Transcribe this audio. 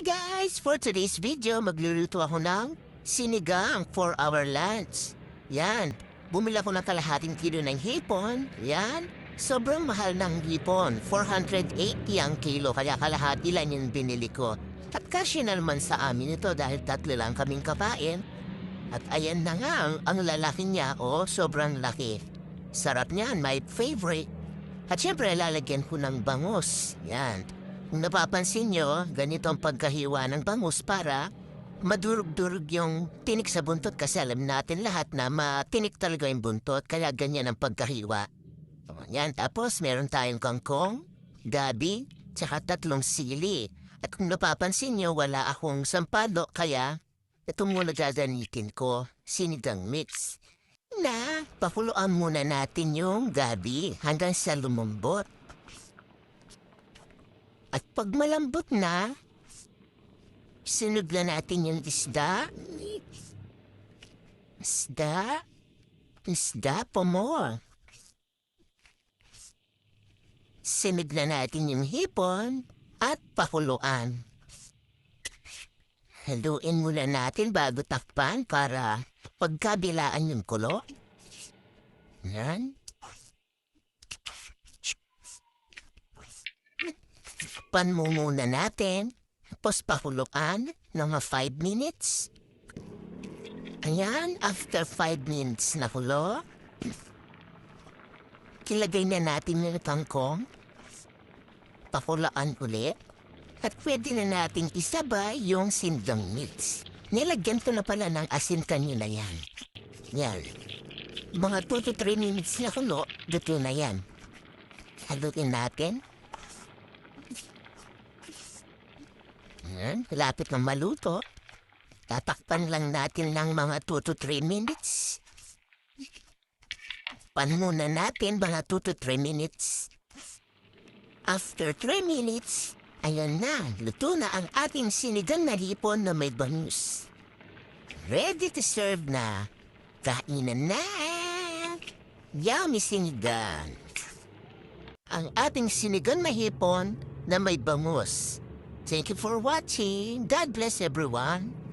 Hi guys! For today's video, magluluto ako ng sinigang for our lunch. Yan. Bumili ako ng kalahating kilo ng hipon. Yan. Sobrang mahal ng hipon. 480 ang kilo, kaya kalahati lang yung binili ko. At kasya na naman sa amin ito dahil tatlo lang kaming kapain. At ayan na nga, ang lalaki niya, sobrang laki. Sarap niyan, my favorite. At syempre, lalagyan ko ng bangus. Yan. Kung napapansin nyo, ganito ang pagkahiwa ng bangus para madurog-durog yung tinik sa buntot kasi alam natin lahat na matinik talaga yung buntot kaya ganyan ang pagkahiwa. Yan, tapos meron tayong kangkong, gabi, tsaka 3 sili. At kung napapansin nyo, wala akong sampalo kaya ito muna gagamitin ko, sinigang mix. Pakuluan muna natin yung gabi hanggang sa lumambot. At pag malambot na, sunod na natin yung isda. Isda pa more. Sunod na natin yung hipon at pakuluan. Haluin muna natin bago takpan para pagkabilaan yung kulo. Yan. Pan mo muna natin, tapos pakuluan ng 5 minutes. Ayan, after 5 minutes na kulo, kilagay na natin yung kangkong, pakulaan ulit, at pwede na nating isabay yung sinigang mix. Nilagyan ko na pala ng asin kanina yan. Yan. Mga 2 to 3 minutes na kulo, luto na yan. Haluin natin. Lapit na maluto. Tatakpan lang natin ng mga 2 to 3 minutes. Pan muna natin mga 2 to 3 minutes. After 3 minutes, ayan na, luto na ang ating sinigang na hipon na may bangus. Ready to serve na. Kainan na! Yummy sinigang! Ang ating sinigang na hipon na may bangus. Thank you for watching. God bless everyone.